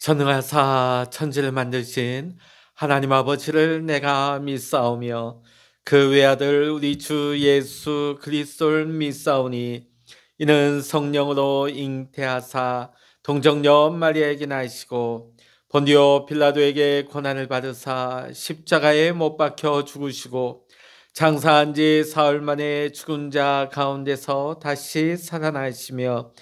전능하사 천지를 만드신 하나님 아버지를 내가 믿사오며 그 외아들 우리 주 예수 그리스도를 믿사오니 이는 성령으로 잉태하사 동정녀 마리아에게 나시고 본디오 빌라도에게 고난을 받으사 십자가에 못 박혀 죽으시고 장사한 지 사흘 만에 죽은 자 가운데서 다시 살아나시며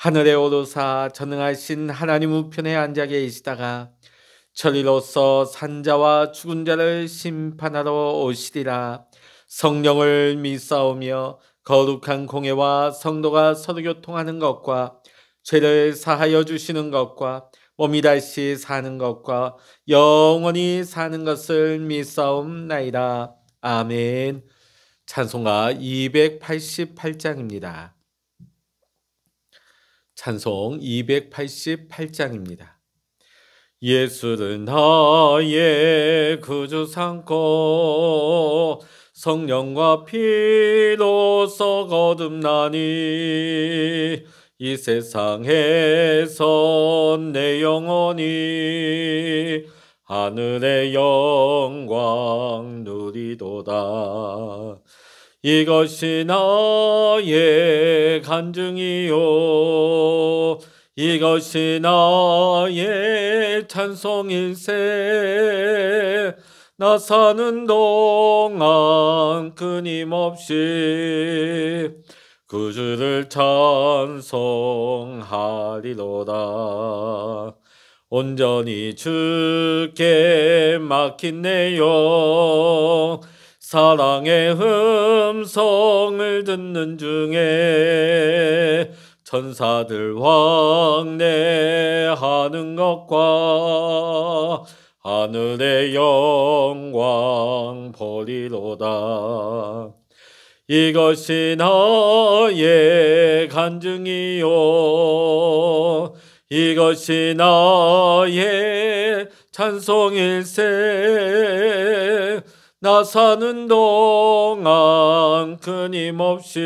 하늘에 오르사 전능하신 하나님 우편에 앉아 계시다가 천리로서 산자와 죽은 자를 심판하러 오시리라. 성령을 믿사오며 거룩한 공예와 성도가 서로 교통하는 것과 죄를 사하여 주시는 것과 몸이 다시 사는 것과 영원히 사는 것을 믿사옵나이다. 아멘. 찬송가 288장입니다. 찬송 288장입니다. 예수를 나의 구주 삼고 성령과 피로써 거듭나니 이 세상에서 내 영혼이 하늘의 영광 누리도다. 이것이 나의 간증이요 이것이 나의 찬송일세. 나 사는 동안 끊임없이 구주를 찬송하리로다. 온전히 주께 맡긴 내 영 사랑의 음성을 듣는 중에 천사들 왕래하는 것과 하늘의 영광 보리로다. 이것이 나의 간증이요 이것이 나의 찬송일세. 나 사는 동안 끊임없이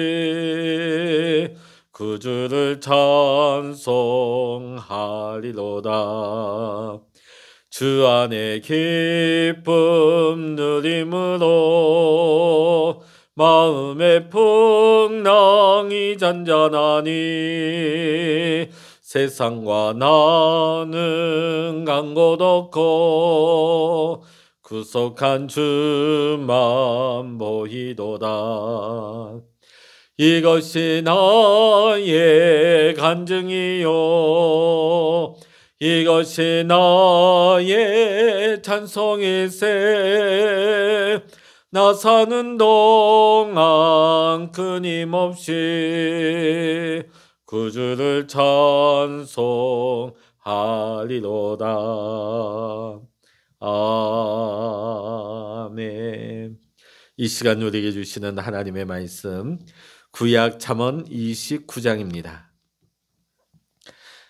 구주를 찬송하리로다. 주 안에 기쁨 누림으로 마음의 풍랑이 잔잔하니 세상과 나는 간 곳 없고 구속한 주만 보이도다. 이것이 나의 간증이요 이것이 나의 찬송일세. 나 사는 동안 끊임없이 구주를 찬송하리로다. 아멘. 이 시간 우리에게 주시는 하나님의 말씀 구약 잠언 29장입니다.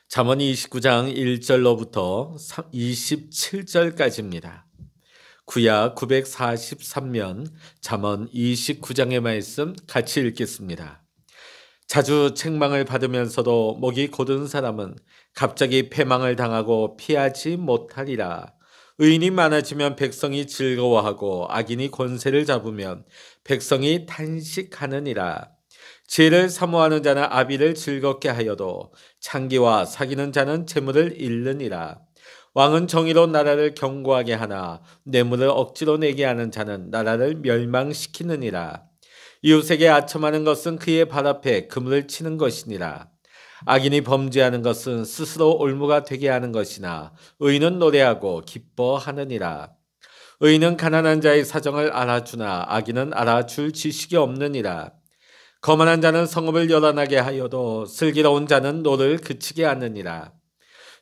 잠언 29장 1절로부터 27절까지입니다. 구약 943면 잠언 29장의 말씀 같이 읽겠습니다. 자주 책망을 받으면서도 목이 곧은 사람은 갑자기 패망을 당하고 피하지 못하리라. 의인이 많아지면 백성이 즐거워하고 악인이 권세를 잡으면 백성이 탄식하느니라. 지혜를 사모하는 자는 아비를 즐겁게 하여도 창기와 사귀는 자는 재물을 잃느니라. 왕은 정의로 나라를 견고하게 하나 뇌물을 억지로 내게 하는 자는 나라를 멸망시키느니라. 이웃에게 아첨하는 것은 그의 발 앞에 그물을 치는 것이니라. 악인이 범죄하는 것은 스스로 올무가 되게 하는 것이나 의인은 노래하고 기뻐하느니라. 의인은 가난한 자의 사정을 알아주나 악인은 알아줄 지식이 없느니라. 거만한 자는 성읍을 요란하게 하여도 슬기로운 자는 노를 그치게 하느니라.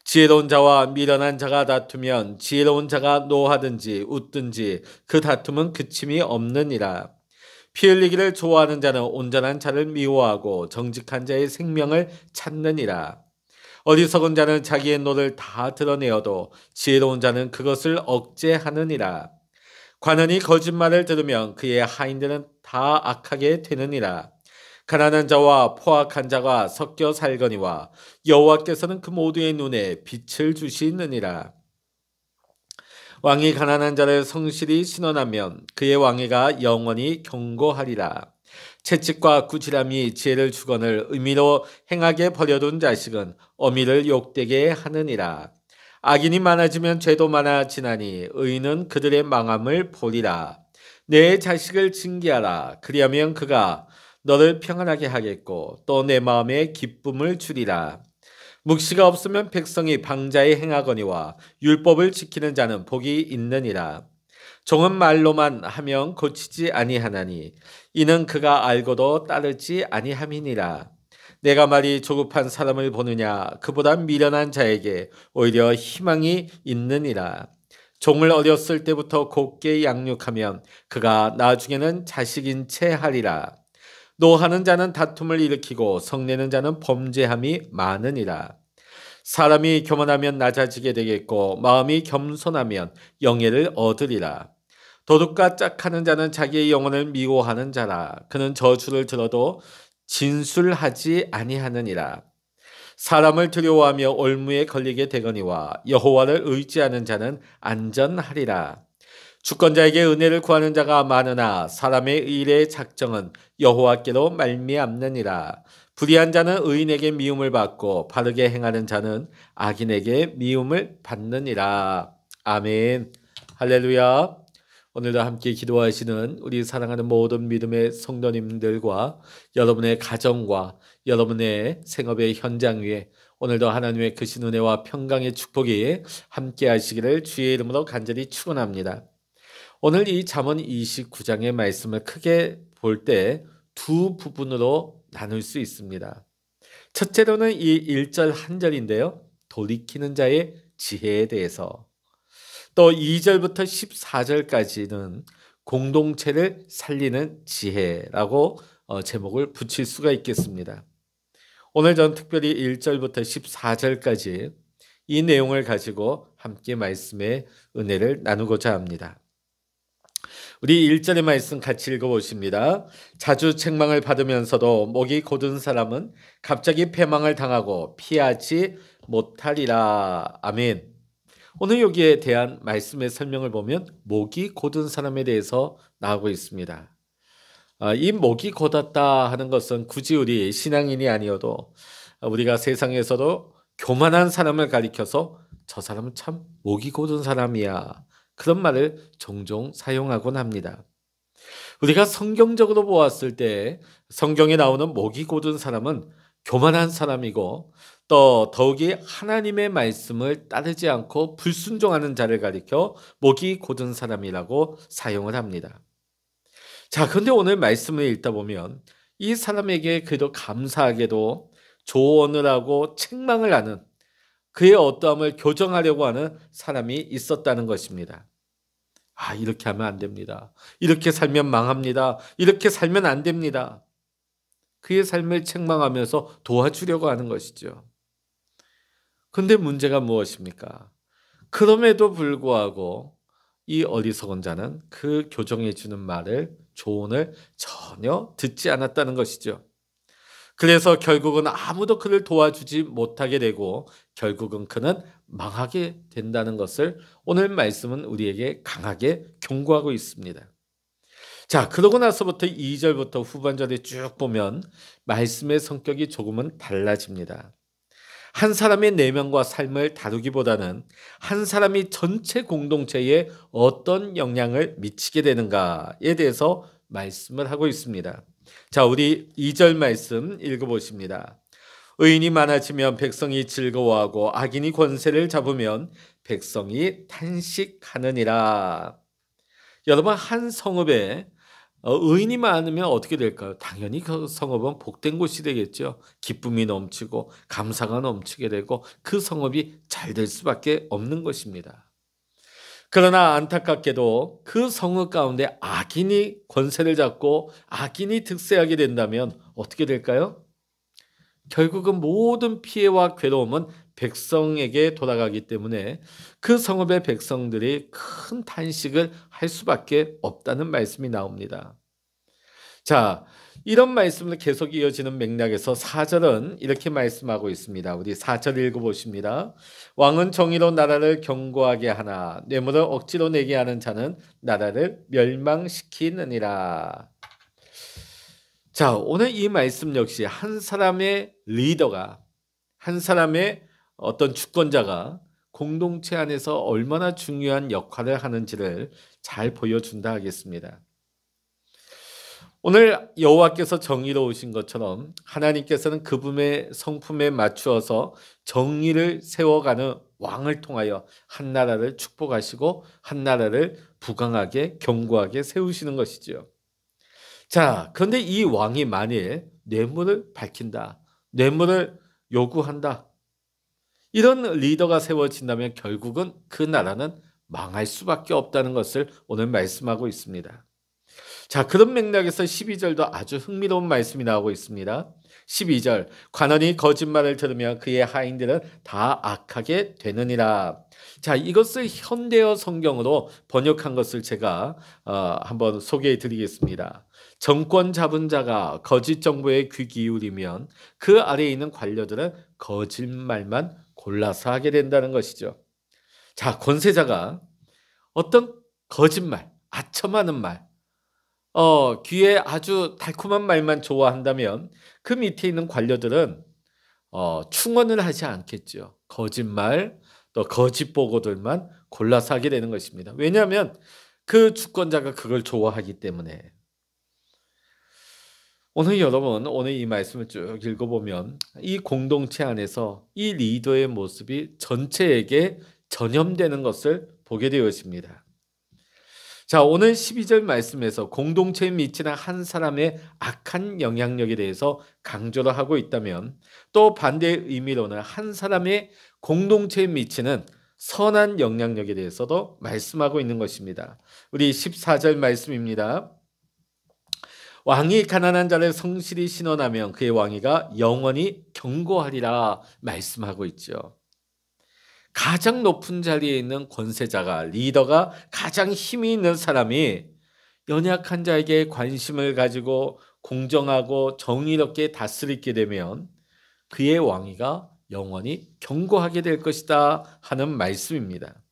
지혜로운 자와 미련한 자가 다투면 지혜로운 자가 노하든지 웃든지 그 다툼은 그침이 없느니라. 피 흘리기를 좋아하는 자는 온전한 자를 미워하고 정직한 자의 생명을 찾느니라. 어리석은 자는 자기의 노를 다 드러내어도 지혜로운 자는 그것을 억제하느니라. 관원이 거짓말을 들으면 그의 하인들은 다 악하게 되느니라. 가난한 자와 포악한 자가 섞여 살거니와 여호와께서는 그 모두의 눈에 빛을 주시느니라. 왕이 가난한 자를 성실히 신원하면 그의 왕위가 영원히 경고하리라. 채찍과 꾸지람이 지혜를 주거늘 의미로 행하게 버려둔 자식은 어미를 욕되게 하느니라. 악인이 많아지면 죄도 많아지나니 의인은 그들의 망함을 보리라. 내 자식을 징계하라. 그리하면 그가 너를 평안하게 하겠고 또 내 마음에 기쁨을 주리라. 묵시가 없으면 백성이 방자에 행하거니와 율법을 지키는 자는 복이 있느니라. 종은 말로만 하면 고치지 아니하나니 이는 그가 알고도 따르지 아니함이니라. 내가 말이 조급한 사람을 보느냐 그보다 미련한 자에게 오히려 희망이 있느니라. 종을 어렸을 때부터 곱게 양육하면 그가 나중에는 자식인 채 하리라. 노하는 자는 다툼을 일으키고 성내는 자는 범죄함이 많으니라. 사람이 교만하면 낮아지게 되겠고 마음이 겸손하면 영예를 얻으리라. 도둑과 짝하는 자는 자기의 영혼을 미워하는 자라. 그는 저주를 들어도 진술하지 아니하느니라. 사람을 두려워하며 올무에 걸리게 되거니와 여호와를 의지하는 자는 안전하리라. 주권자에게 은혜를 구하는 자가 많으나 사람의 의의 작정은 여호와께로 말미암느니라. 불의한 자는 의인에게 미움을 받고 바르게 행하는 자는 악인에게 미움을 받느니라. 아멘. 할렐루야. 오늘도 함께 기도하시는 우리 사랑하는 모든 믿음의 성도님들과 여러분의 가정과 여러분의 생업의 현장 위에 오늘도 하나님의 크신 은혜와 평강의 축복이 함께 하시기를 주의 이름으로 간절히 축원합니다. 오늘 이 잠언 29장의 말씀을 크게 볼 때 두 부분으로 나눌 수 있습니다. 첫째로는 이 1절 한 절인데요. 돌이키는 자의 지혜에 대해서, 또 2절부터 14절까지는 공동체를 살리는 지혜라고 제목을 붙일 수가 있겠습니다. 오늘 전 특별히 1절부터 14절까지 이 내용을 가지고 함께 말씀의 은혜를 나누고자 합니다. 우리 1절의 말씀 같이 읽어보십니다. 자주 책망을 받으면서도 목이 곧은 사람은 갑자기 패망을 당하고 피하지 못하리라. 아멘. 오늘 여기에 대한 말씀의 설명을 보면 목이 곧은 사람에 대해서 나오고 있습니다. 이 목이 곧았다 하는 것은 굳이 우리 신앙인이 아니어도 우리가 세상에서도 교만한 사람을 가리켜서 저 사람은 참 목이 곧은 사람이야, 그런 말을 종종 사용하곤 합니다. 우리가 성경적으로 보았을 때 성경에 나오는 목이 곧은 사람은 교만한 사람이고 또 더욱이 하나님의 말씀을 따르지 않고 불순종하는 자를 가리켜 목이 곧은 사람이라고 사용을 합니다. 자, 그런데 오늘 말씀을 읽다 보면 이 사람에게 그래도 감사하게도 조언을 하고 책망을 하는, 그의 어떠함을 교정하려고 하는 사람이 있었다는 것입니다. 이렇게 하면 안 됩니다. 이렇게 살면 망합니다. 이렇게 살면 안 됩니다. 그의 삶을 책망하면서 도와주려고 하는 것이죠. 그런데 문제가 무엇입니까? 그럼에도 불구하고 이 어리석은 자는 그 교정해 주는 말을, 조언을 전혀 듣지 않았다는 것이죠. 그래서 결국은 아무도 그를 도와주지 못하게 되고 결국은 그는 망하게 된다는 것을 오늘 말씀은 우리에게 강하게 경고하고 있습니다. 자, 그러고 나서부터 2절부터 후반절에 쭉 보면 말씀의 성격이 조금은 달라집니다. 한 사람의 내면과 삶을 다루기보다는 한 사람이 전체 공동체에 어떤 영향을 미치게 되는가에 대해서 말씀을 하고 있습니다. 자, 우리 2절 말씀 읽어보십니다. 의인이 많아지면 백성이 즐거워하고 악인이 권세를 잡으면 백성이 탄식하느니라. 여러분, 한 성읍에 의인이 많으면 어떻게 될까요? 당연히 그 성읍은 복된 곳이 되겠죠. 기쁨이 넘치고 감사가 넘치게 되고 그 성읍이 잘 될 수밖에 없는 것입니다. 그러나 안타깝게도 그 성읍 가운데 악인이 권세를 잡고 악인이 득세하게 된다면 어떻게 될까요? 결국은 모든 피해와 괴로움은 백성에게 돌아가기 때문에 그 성읍의 백성들이 큰 탄식을 할 수밖에 없다는 말씀이 나옵니다. 자, 이런 말씀을 계속 이어지는 맥락에서 4절은 이렇게 말씀하고 있습니다. 우리 4절 읽어보십니다. 왕은 정의로 나라를 견고하게 하나 뇌물을 억지로 내게 하는 자는 나라를 멸망시키느니라. 자, 오늘 이 말씀 역시 한 사람의 리더가, 한 사람의 어떤 주권자가 공동체 안에서 얼마나 중요한 역할을 하는지를 잘 보여준다 하겠습니다. 오늘 여호와께서 정의로우신 것처럼 하나님께서는 그분의 성품에 맞추어서 정의를 세워가는 왕을 통하여 한 나라를 축복하시고 한 나라를 부강하게 견고하게 세우시는 것이죠. 자, 그런데 이 왕이 만일 뇌물을 밝힌다, 뇌물을 요구한다, 이런 리더가 세워진다면 결국은 그 나라는 망할 수밖에 없다는 것을 오늘 말씀하고 있습니다. 자, 그런 맥락에서 12절도 아주 흥미로운 말씀이 나오고 있습니다. 12절, 관원이 거짓말을 들으며 그의 하인들은 다 악하게 되느니라. 자, 이것을 현대어 성경으로 번역한 것을 제가 한번 소개해 드리겠습니다. 정권 잡은 자가 거짓 정보에 귀 기울이면 그 아래에 있는 관료들은 거짓말만 골라서 하게 된다는 것이죠. 자, 권세자가 어떤 거짓말, 아첨하는 말, 귀에 아주 달콤한 말만 좋아한다면 그 밑에 있는 관료들은 충원을 하지 않겠죠. 거짓말, 또 거짓 보고들만 골라서 하게 되는 것입니다. 왜냐하면 그 주권자가 그걸 좋아하기 때문에. 오늘 여러분, 오늘 이 말씀을 쭉 읽어보면 이 공동체 안에서 이 리더의 모습이 전체에게 전염되는 것을 보게 되었습니다. 자, 오늘 12절 말씀에서 공동체에 미치는 한 사람의 악한 영향력에 대해서 강조를 하고 있다면 또 반대의 의미로는 한 사람의 공동체에 미치는 선한 영향력에 대해서도 말씀하고 있는 것입니다. 우리 14절 말씀입니다. 왕이 가난한 자를 성실히 신원하면 그의 왕위가 영원히 견고하리라 말씀하고 있죠. 가장 높은 자리에 있는 권세자가, 리더가, 가장 힘이 있는 사람이 연약한 자에게 관심을 가지고 공정하고 정의롭게 다스리게 되면 그의 왕위가 영원히 견고하게 될 것이다 하는 말씀입니다.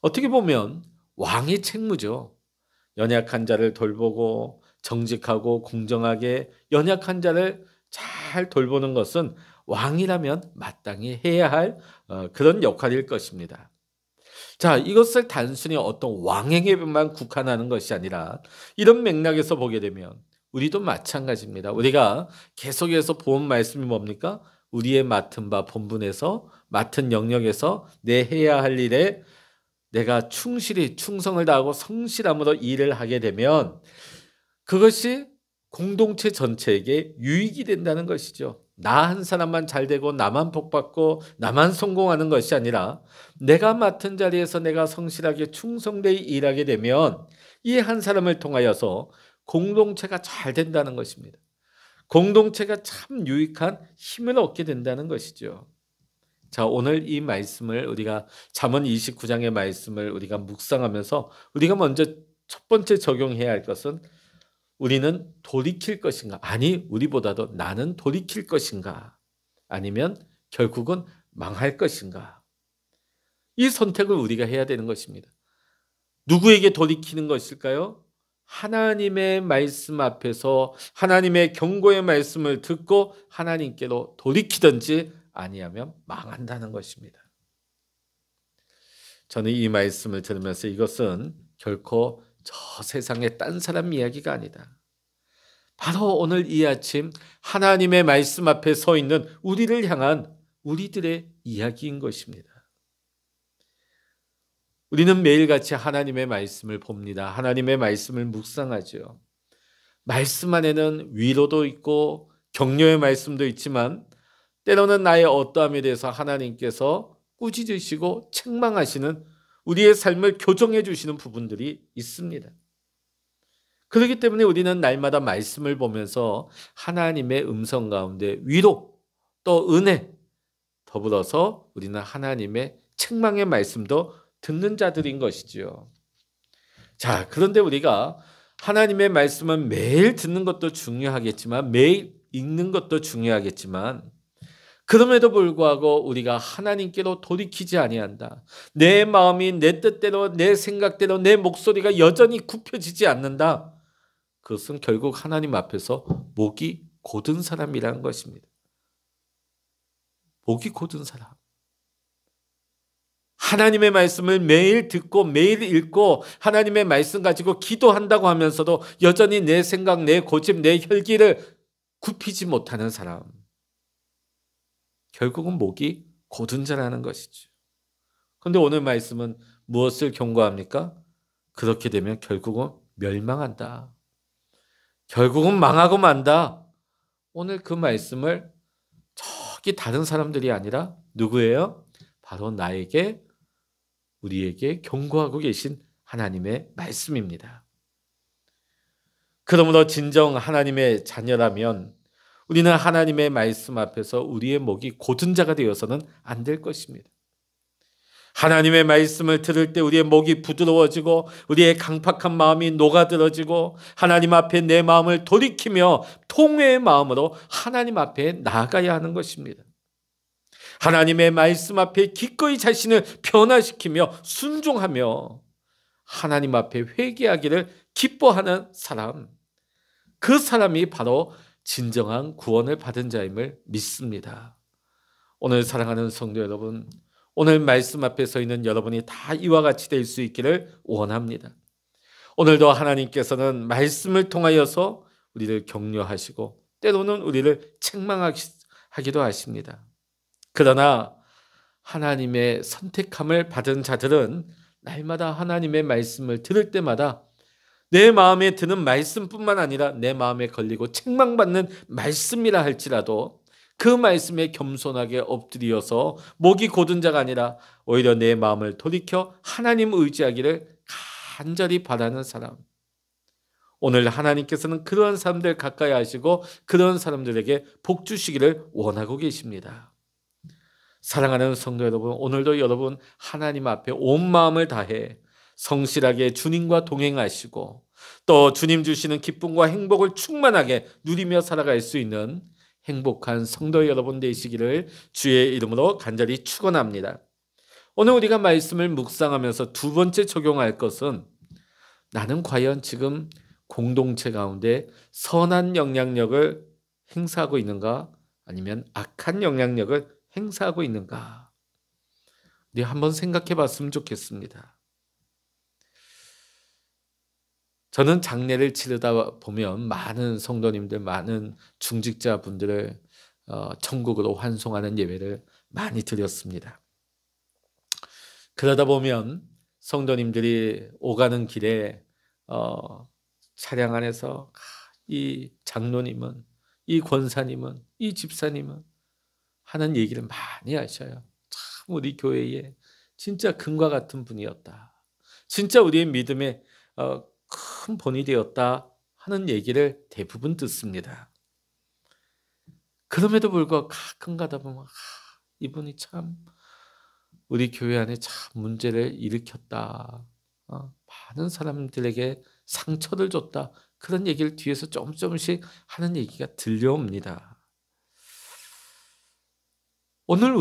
어떻게 보면 왕의 책무죠. 연약한 자를 돌보고 정직하고 공정하게 연약한 자를 잘 돌보는 것은 왕이라면 마땅히 해야 할 그런 역할일 것입니다. 자, 이것을 단순히 어떤 왕에게만 국한하는 것이 아니라 이런 맥락에서 보게 되면 우리도 마찬가지입니다. 우리가 계속해서 본 말씀이 뭡니까? 우리의 맡은 바 본분에서 맡은 영역에서 내 해야 할 일에 내가 충실히 충성을 다하고 성실함으로 일을 하게 되면 그것이 공동체 전체에게 유익이 된다는 것이죠. 나 한 사람만 잘 되고 나만 복받고 나만 성공하는 것이 아니라 내가 맡은 자리에서 내가 성실하게 충성되이 일하게 되면 이 한 사람을 통하여서 공동체가 잘 된다는 것입니다. 공동체가 참 유익한 힘을 얻게 된다는 것이죠. 자, 오늘 이 말씀을 우리가 잠언 29장의 말씀을 우리가 묵상하면서 우리가 먼저 첫 번째 적용해야 할 것은 우리는 돌이킬 것인가? 아니, 우리보다도 나는 돌이킬 것인가? 아니면 결국은 망할 것인가? 이 선택을 우리가 해야 되는 것입니다. 누구에게 돌이키는 것일까요? 하나님의 말씀 앞에서 하나님의 경고의 말씀을 듣고 하나님께로 돌이키든지 아니하면 망한다는 것입니다. 저는 이 말씀을 들으면서 이것은 결코 저 세상의 딴 사람 이야기가 아니다. 바로 오늘 이 아침 하나님의 말씀 앞에 서 있는 우리를 향한 우리들의 이야기인 것입니다. 우리는 매일같이 하나님의 말씀을 봅니다. 하나님의 말씀을 묵상하죠. 말씀 안에는 위로도 있고 격려의 말씀도 있지만 때로는 나의 어떠함에 대해서 하나님께서 꾸짖으시고 책망하시는 우리의 삶을 교정해 주시는 부분들이 있습니다. 그렇기 때문에 우리는 날마다 말씀을 보면서 하나님의 음성 가운데 위로 또 은혜 더불어서 우리는 하나님의 책망의 말씀도 듣는 자들인 것이지요. 자, 그런데 우리가 하나님의 말씀은 매일 듣는 것도 중요하겠지만 매일 읽는 것도 중요하겠지만 그럼에도 불구하고 우리가 하나님께로 돌이키지 아니한다. 내 마음이 내 뜻대로 내 생각대로 내 목소리가 여전히 굽혀지지 않는다. 그것은 결국 하나님 앞에서 목이 곧은 사람이라는 것입니다. 목이 곧은 사람. 하나님의 말씀을 매일 듣고 매일 읽고 하나님의 말씀 가지고 기도한다고 하면서도 여전히 내 생각, 내 고집, 내 혈기를 굽히지 못하는 사람. 결국은 목이 곧은 자라는 것이죠. 그런데 오늘 말씀은 무엇을 경고합니까? 그렇게 되면 결국은 멸망한다. 결국은 망하고 만다. 오늘 그 말씀을 저기 다른 사람들이 아니라 누구예요? 바로 나에게, 우리에게 경고하고 계신 하나님의 말씀입니다. 그러므로 진정 하나님의 자녀라면 우리는 하나님의 말씀 앞에서 우리의 목이 곧은 자가 되어서는 안 될 것입니다. 하나님의 말씀을 들을 때 우리의 목이 부드러워지고 우리의 강팍한 마음이 녹아들어지고 하나님 앞에 내 마음을 돌이키며 통회의 마음으로 하나님 앞에 나아가야 하는 것입니다. 하나님의 말씀 앞에 기꺼이 자신을 변화시키며 순종하며 하나님 앞에 회개하기를 기뻐하는 사람, 그 사람이 바로 진정한 구원을 받은 자임을 믿습니다. 오늘 사랑하는 성도 여러분, 오늘 말씀 앞에 서 있는 여러분이 다 이와 같이 될 수 있기를 원합니다. 오늘도 하나님께서는 말씀을 통하여서 우리를 격려하시고 때로는 우리를 책망하기도 하십니다. 그러나 하나님의 선택함을 받은 자들은 날마다 하나님의 말씀을 들을 때마다 내 마음에 드는 말씀뿐만 아니라 내 마음에 걸리고 책망받는 말씀이라 할지라도 그 말씀에 겸손하게 엎드려서 목이 곧은 자가 아니라 오히려 내 마음을 돌이켜 하나님 의지하기를 간절히 바라는 사람. 오늘 하나님께서는 그런 사람들 가까이 하시고 그런 사람들에게 복 주시기를 원하고 계십니다. 사랑하는 성도 여러분, 오늘도 여러분 하나님 앞에 온 마음을 다해 성실하게 주님과 동행하시고 또 주님 주시는 기쁨과 행복을 충만하게 누리며 살아갈 수 있는 행복한 성도 여러분 되시기를 주의 이름으로 간절히 축원합니다. 오늘 우리가 말씀을 묵상하면서 두 번째 적용할 것은 나는 과연 지금 공동체 가운데 선한 영향력을 행사하고 있는가 아니면 악한 영향력을 행사하고 있는가? 우리 한번 생각해 봤으면 좋겠습니다. 저는 장례를 치르다 보면 많은 성도님들, 많은 중직자분들을 천국으로 환송하는 예배를 많이 드렸습니다. 그러다 보면 성도님들이 오가는 길에 차량 안에서 이 장로님은, 이 권사님은, 이 집사님은 하는 얘기를 많이 하셔요. 참 우리 교회에 진짜 금과 같은 분이었다. 진짜 우리의 믿음에 큰 본이 되었다 하는 얘기를 대부분 듣습니다. 그럼에도 불구하고 가끔 가다 보면 이분이 참 우리 교회 안에 참 문제를 일으켰다. 많은 사람들에게 상처를 줬다. 그런 얘기를 뒤에서 조금씩 하는 얘기가 들려옵니다. 오늘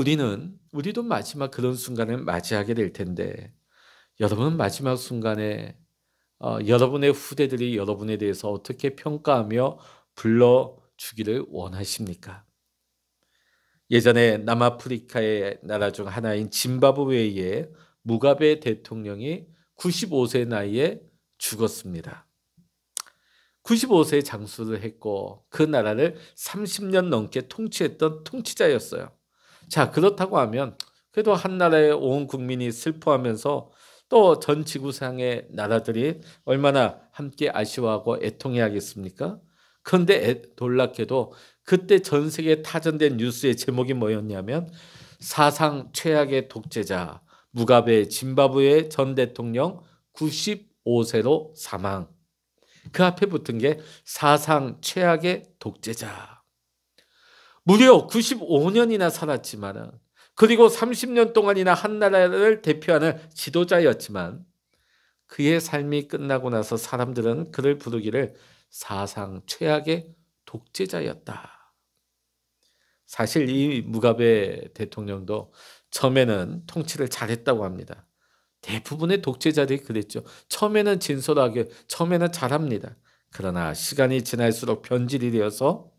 우리도 마지막 그런 순간을 맞이하게 될 텐데 여러분은 마지막 순간에 여러분의 후대들이 여러분에 대해서 어떻게 평가하며 불러주기를 원하십니까? 예전에 남아프리카의 나라 중 하나인 짐바브웨의 무가베 대통령이 95세 나이에 죽었습니다. 95세에 장수를 했고 그 나라를 30년 넘게 통치했던 통치자였어요. 자, 그렇다고 하면 그래도 한 나라의 온 국민이 슬퍼하면서 또 전 지구상의 나라들이 얼마나 함께 아쉬워하고 애통해야겠습니까? 그런데 놀랍게도 그때 전 세계에 타전된 뉴스의 제목이 뭐였냐면 사상 최악의 독재자 무가베 짐바브웨 전 대통령 95세로 사망. 그 앞에 붙은 게 사상 최악의 독재자. 무려 95년이나 살았지만은 그리고 30년 동안이나 한 나라를 대표하는 지도자였지만 그의 삶이 끝나고 나서 사람들은 그를 부르기를 사상 최악의 독재자였다. 사실 이 무가베 대통령도 처음에는 통치를 잘했다고 합니다. 대부분의 독재자들이 그랬죠. 처음에는 진솔하게, 처음에는 잘합니다. 그러나 시간이 지날수록 변질이 되어서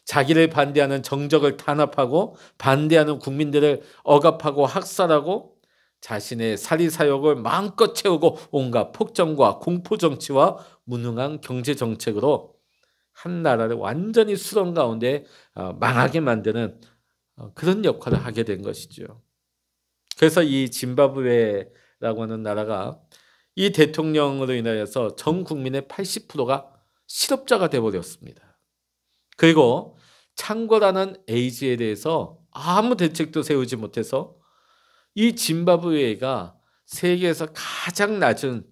자기를 반대하는 정적을 탄압하고 반대하는 국민들을 억압하고 학살하고 자신의 사리사욕을 마음껏 채우고 온갖 폭정과 공포정치와 무능한 경제정책으로 한 나라를 완전히 수렁 가운데 망하게 만드는 그런 역할을 하게 된 것이죠. 그래서 이 짐바브웨라고 하는 나라가 이 대통령으로 인하여서 전 국민의 80%가 실업자가 되어버렸습니다. 그리고 창궐하는 에이즈에 대해서 아무 대책도 세우지 못해서 이 짐바브웨가 세계에서 가장 낮은,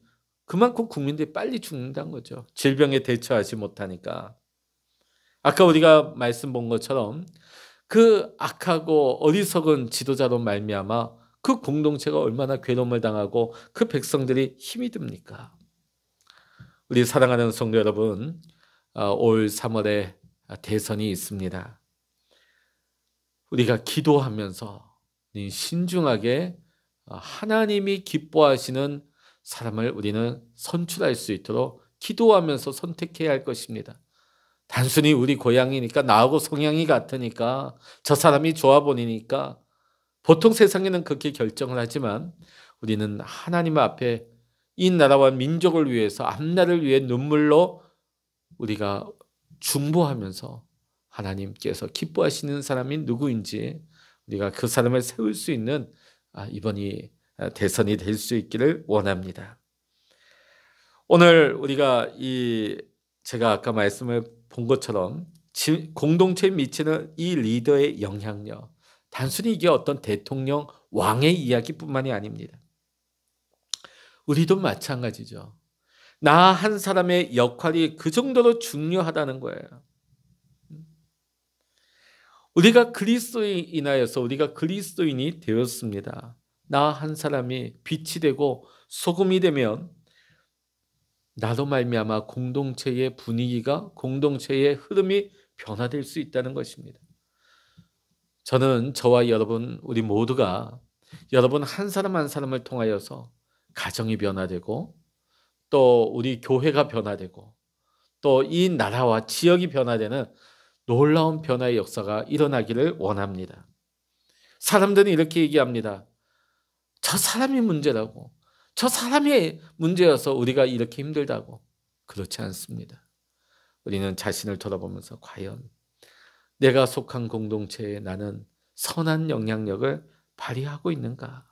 그만큼 국민들이 빨리 죽는다는 거죠. 질병에 대처하지 못하니까. 아까 우리가 말씀 본 것처럼 그 악하고 어리석은 지도자로 말미암아 그 공동체가 얼마나 괴로움을 당하고 그 백성들이 힘이 듭니까? 우리 사랑하는 성도 여러분, 올 3월에 대선이 있습니다. 우리가 기도하면서 신중하게 하나님이 기뻐하시는 사람을 우리는 선출할 수 있도록 기도하면서 선택해야 할 것입니다. 단순히 우리 고향이니까, 나하고 성향이 같으니까, 저 사람이 좋아 보이니까, 보통 세상에는 그렇게 결정을 하지만 우리는 하나님 앞에 이 나라와 민족을 위해서, 앞날을 위해 눈물로 우리가 중보하면서 하나님께서 기뻐하시는 사람이 누구인지 우리가 그 사람을 세울 수 있는 이번이 대선이 될 수 있기를 원합니다. 오늘 우리가 제가 아까 말씀을 본 것처럼 공동체에 미치는 이 리더의 영향력, 단순히 이게 어떤 대통령, 왕의 이야기뿐만이 아닙니다. 우리도 마찬가지죠. 나 한 사람의 역할이 그 정도로 중요하다는 거예요. 우리가 그리스도에 인하여서 우리가 그리스도인이 되었습니다. 나 한 사람이 빛이 되고 소금이 되면 나로 말미암아 공동체의 분위기가, 공동체의 흐름이 변화될 수 있다는 것입니다. 저는 저와 여러분, 우리 모두가 여러분 한 사람 한 사람을 통하여서 가정이 변화되고 또 우리 교회가 변화되고 또 이 나라와 지역이 변화되는 놀라운 변화의 역사가 일어나기를 원합니다. 사람들은 이렇게 얘기합니다. 저 사람이 문제라고. 저 사람이 문제여서 우리가 이렇게 힘들다고. 그렇지 않습니다. 우리는 자신을 돌아보면서 과연 내가 속한 공동체에 나는 선한 영향력을 발휘하고 있는가?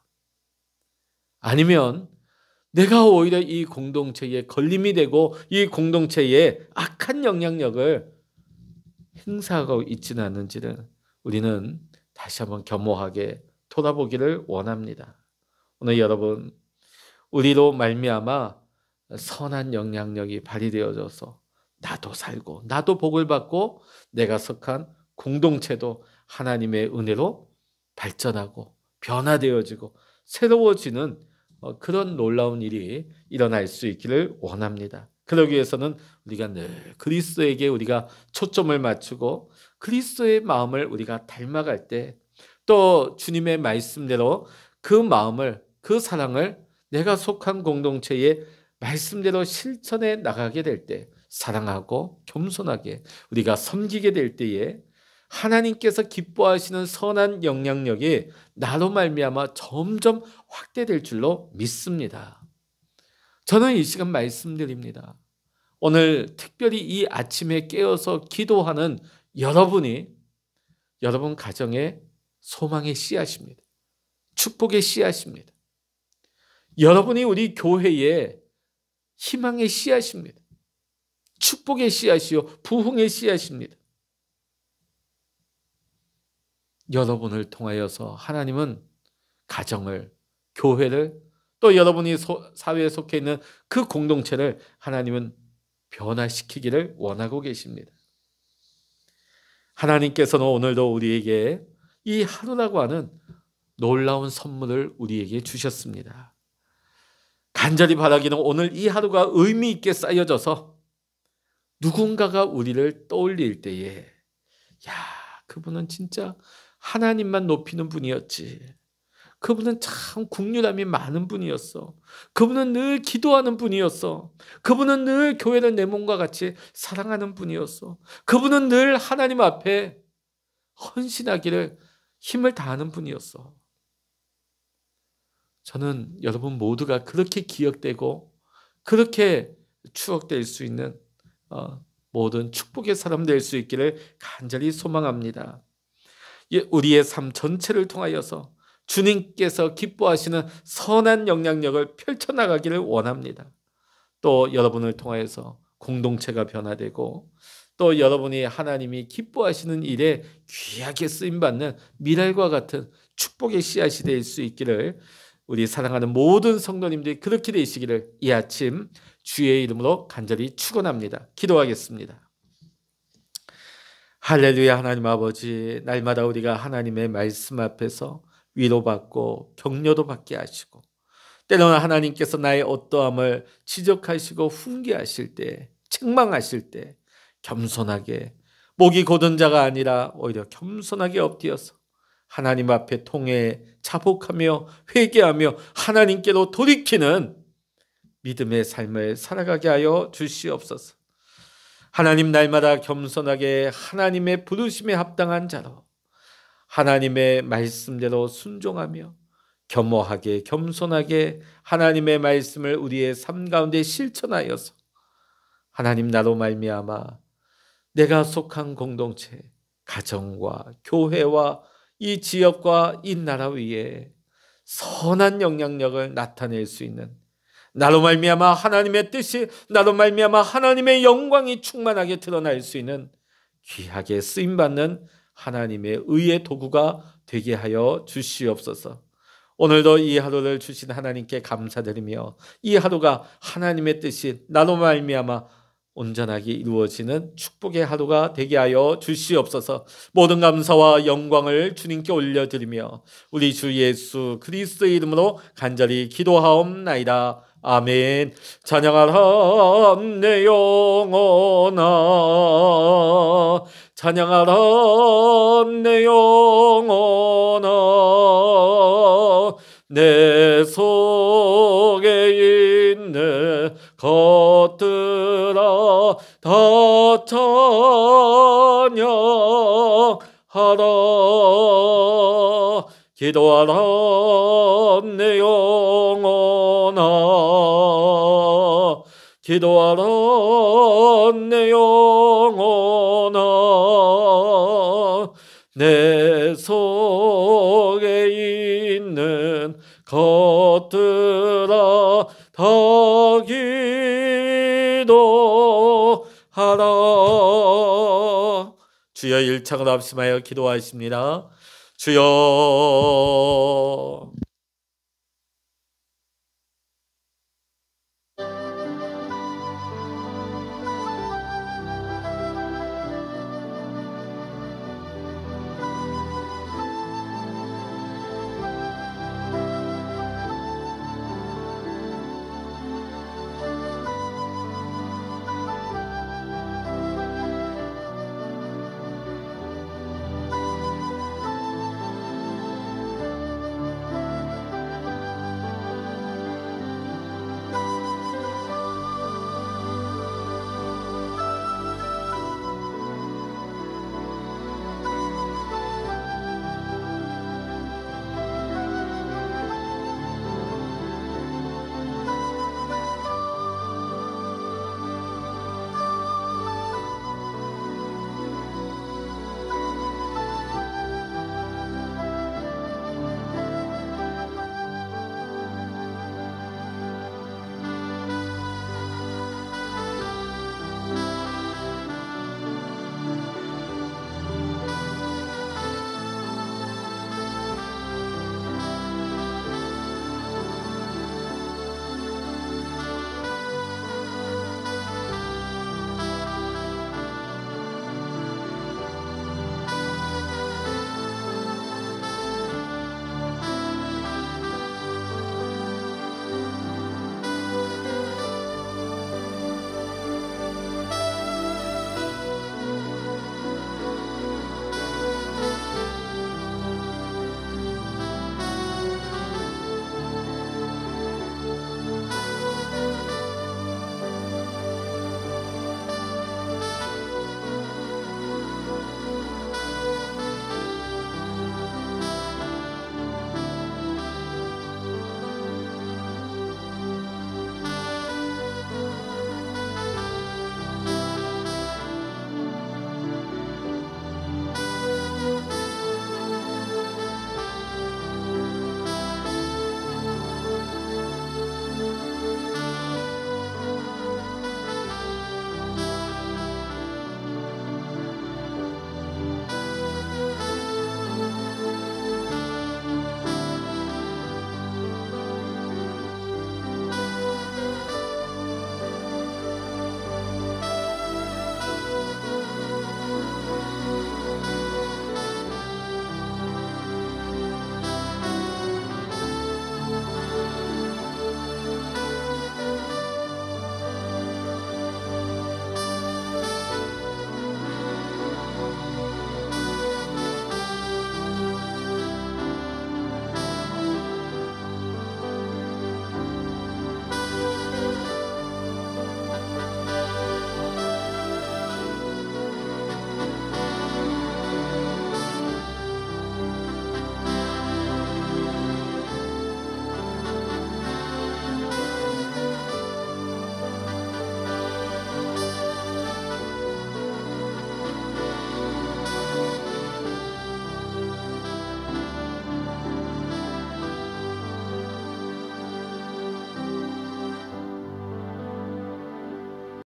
아니면 내가 오히려 이 공동체에 걸림이 되고 이 공동체에 악한 영향력을 행사하고 있지는 않는지를 우리는 다시 한번 겸허하게 돌아보기를 원합니다. 오늘 여러분, 우리로 말미암아 선한 영향력이 발휘되어져서 나도 살고 나도 복을 받고 내가 속한 공동체도 하나님의 은혜로 발전하고 변화되어지고 새로워지는 그런 놀라운 일이 일어날 수 있기를 원합니다. 그러기 위해서는 우리가 늘 그리스도에게 우리가 초점을 맞추고 그리스도의 마음을 우리가 닮아갈 때 또 주님의 말씀대로 그 마음을, 그 사랑을 내가 속한 공동체의 말씀대로 실천해 나가게 될 때, 사랑하고 겸손하게 우리가 섬기게 될 때에 하나님께서 기뻐하시는 선한 영향력이 나로 말미암아 점점 확대될 줄로 믿습니다. 저는 이 시간 말씀드립니다. 오늘 특별히 이 아침에 깨어서 기도하는 여러분이 여러분 가정의 소망의 씨앗입니다. 축복의 씨앗입니다. 여러분이 우리 교회의 희망의 씨앗입니다. 축복의 씨앗이요, 부흥의 씨앗입니다. 여러분을 통하여서 하나님은 가정을, 교회를, 또 여러분이 사회에 속해 있는 그 공동체를 하나님은 변화시키기를 원하고 계십니다. 하나님께서는 오늘도 우리에게 이 하루라고 하는 놀라운 선물을 우리에게 주셨습니다. 간절히 바라기는 오늘 이 하루가 의미 있게 쌓여져서 누군가가 우리를 떠올릴 때에 야, 그분은 진짜 하나님만 높이는 분이었지. 그분은 참 국률함이 많은 분이었어. 그분은 늘 기도하는 분이었어. 그분은 늘 교회를 내 몸과 같이 사랑하는 분이었어. 그분은 늘 하나님 앞에 헌신하기를 힘을 다하는 분이었어. 저는 여러분 모두가 그렇게 기억되고 그렇게 추억될 수 있는 모든 축복의 사람 될 수 있기를 간절히 소망합니다. 우리의 삶 전체를 통하여서 주님께서 기뻐하시는 선한 영향력을 펼쳐나가기를 원합니다. 또 여러분을 통하여서 공동체가 변화되고 또 여러분이 하나님이 기뻐하시는 일에 귀하게 쓰임받는 미랄과 같은 축복의 씨앗이 될 수 있기를 우리 사랑하는 모든 성도님들이 그렇게 되시기를 이 아침 주의 이름으로 간절히 축원합니다. 기도하겠습니다. 할렐루야. 하나님 아버지, 날마다 우리가 하나님의 말씀 앞에서 위로받고 격려도 받게 하시고 때로는 하나님께서 나의 어떠함을 지적하시고 훈계하실 때, 책망하실 때 겸손하게, 목이 곧은 자가 아니라 오히려 겸손하게 엎드려서 하나님 앞에 통해 자복하며 회개하며 하나님께로 돌이키는 믿음의 삶을 살아가게 하여 주시옵소서. 하나님, 날마다 겸손하게 하나님의 부르심에 합당한 자로 하나님의 말씀대로 순종하며 겸허하게 겸손하게 하나님의 말씀을 우리의 삶 가운데 실천하여서 하나님 나로 말미암아 내가 속한 공동체, 가정과 교회와 이 지역과 이 나라 위에 선한 영향력을 나타낼 수 있는, 나로 말미암아 하나님의 뜻이, 나로 말미암아 하나님의 영광이 충만하게 드러날 수 있는 귀하게 쓰임받는 하나님의 의의 도구가 되게 하여 주시옵소서. 오늘도 이 하루를 주신 하나님께 감사드리며 이 하루가 하나님의 뜻이 나로 말미암아 온전하게 이루어지는 축복의 하루가 되게 하여 주시옵소서. 모든 감사와 영광을 주님께 올려드리며 우리 주 예수 그리스도의 이름으로 간절히 기도하옵나이다. 아멘. 찬양하라 내 영혼아, 찬양하라 내 영혼아, 내 속에 있는 것들아 다 찬양하라. 기도하라 내 영혼아, 기도하라 내 영혼아, 내 속에 있는 것들아 다 기도하라. 주여 일창을 합심하여 기도하십니다. 주여